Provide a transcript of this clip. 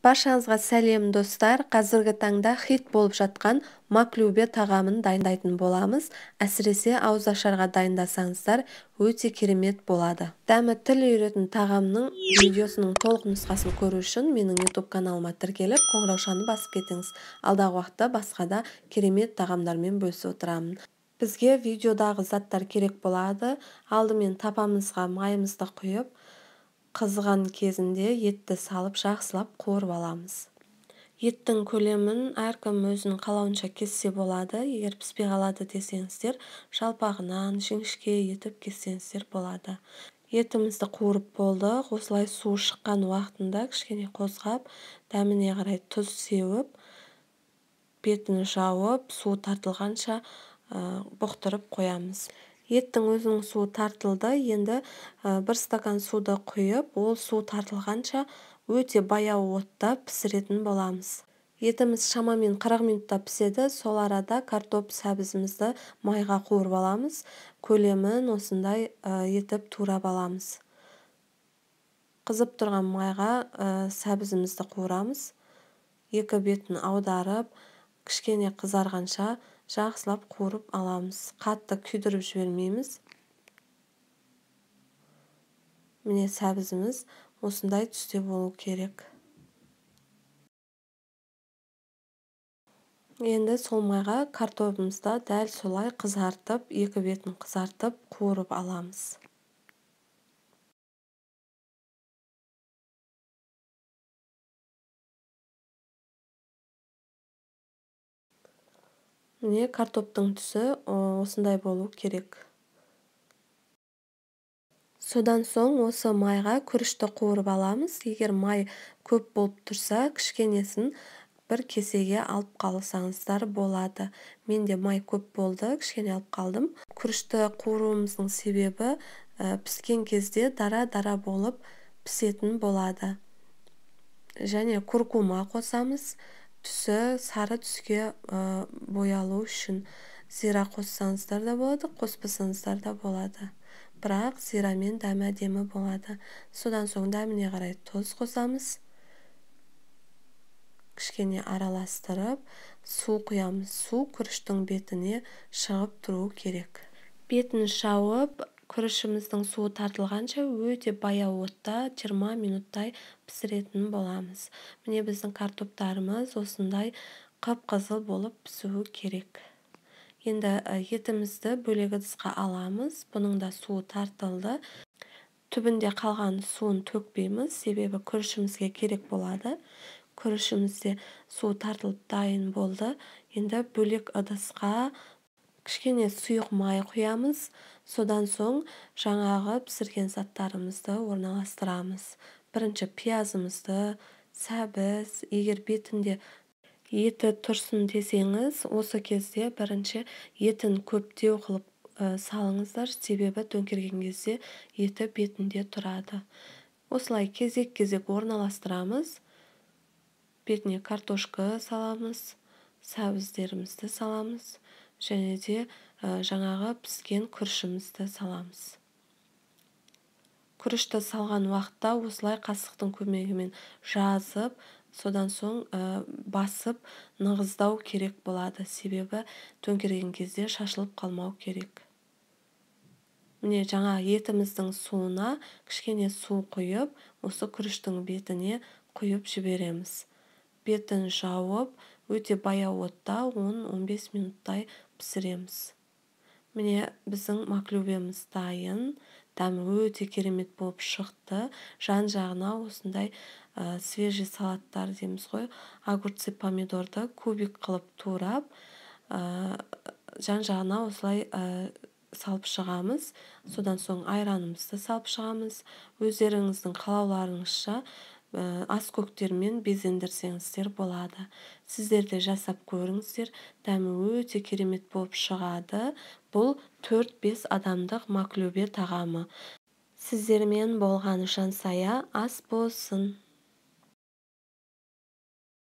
Баршаңызға сәлем достар. Қазіргі таңда хит болып жатқан маклюбе тағамын дайындайтын боламыз. Әсіресе ауызашарға дайындасаңыздар өте керемет болады. Дәмі тіл үйіретін тағамның видеосының толық нұсқасын көру үшін менің YouTube каналыма тіркеліп, қоңыраушаны басып кетіңіз. Алдағы уақытта басқа да керемет тағамдармен бөлісіп отырамын. Бізге видеодағы заттар керек болады. Алдымен тапамызға майымызды құйып, қызған кезінде етті салып жақсылап қуырып аламыз. Еттің көлемін әркім өзінің қалауынша кессе болады. Егер піспей қалады десеңіздер, жалпағынан жіңішке етіп кессеңіздер болады. Етімізді қуырып болдық. Осылай су шыққан уақытында кішкене қозғап, дәміне қарай тұз сеуіп, бетін жауып, су тартылғанша бұқтырып қоямыз. Еттің өзінің суы тартылды. Енді 1 стакан суды құйып, ол су тартылғанша өте баяу отта пісіретін боламыз. Етіміз шамамен 40 минутта піседі. Сол арада картоп сәбізімізді майға қуырып аламыз. Көлемін осындай етіп турап аламыз. Қызып тұрған майға сәбізімізді қуырамыз. Екі бетін аударып, кішкене қызарғанша жақсылап қуырып аламыз. Қатты күйдіріп жібермейміз. Міне сәбізіміз осындай түсте болу керек. Енді сол майға картопымызды дәл солай қызартып, екі бетін қызартып, қуырып аламыз. Міне картоптың түсі осындай болу керек. Содан соң осы майға күрішті қуырып аламыз. Егер май көп болып тұрса, кішкенесін бір кесеге алып қалсаңыздар болады. Менде май көп болды, кішкене алып қалдым. Күрішті қуыруымыздың себебі піскен кезде дара-дара болып пісетін болады. Және куркума қосамыз. Түсі сары түске боялу үшін зира қоссаңыздар да болады, қоспасаңыздар да болады. Бірақ зирамен дәмі әдемі болады. Содан соң дәміне қарай тұз қосамыз. Кішкене араластырып, су құямыз. Су күріштің бетіне шығып тұру керек. Бетін жауып, күрішіміздің суы тартылғанша өте баяу отта 20 минуттай пісіретін боламыз. Міне біздің картоптарымыз осындай қып-қызыл болып пісуі керек. Енді етімізді бөлек ыдысқа аламыз. Бұның да суы тартылды. Түбінде қалған суын төкпейміз, себебі күрішімізге керек болады. Күрішімізде су тартылып дайын болды. Енді бөлек ыдысқа кішкене сұйық май құямыз. Содан соң жаңағы пісірген заттарымызды орналастырамыз. Бірінші пиязымызды, сәбіз, егер бетінде еті тұрсын десеңіз, осы кезде бірінші етін көптеу қылып салыңыздар, себебі төңкерген кезде еті бетінде тұрады. Осылай кезек-кезек орналастырамыз. Бетіне картошка саламыз, сәбіздерімізді саламыз, және де жаңағы піскен күрішімізді саламыз. Күрішті салған уақытта осылай қасықтың көмегімен жазып, содан соң басып нығыздау керек болады, себебі төңкерген кезде шашылып қалмау керек. Міне жаңа етіміздің суына кішкене су құйып, осы күріштің бетіне құйып жібереміз. Бетін жауып, өте баяу отта 10-15 минуттай пісіреміз. Міне біздің маклюбеміз дайын. Дәмі өте керемет болып шықты. Жан-жағына осындай свежий салаттар дейміз ғой, огурцы, помидорды кубик қылып турап, жан-жағына осылай салып шығамыз. Содан соң айранымызды салып шығамыз. Өздеріңіздің қалауларыңызша ас көктермен безендірсеңіздер болады. Сіздер де жасап көріңіздер. Дәмі өте керемет болып шығады. Бұл 4-5 адамдық маклюбе тағамы. Сіздермен болған жансая ас болсын.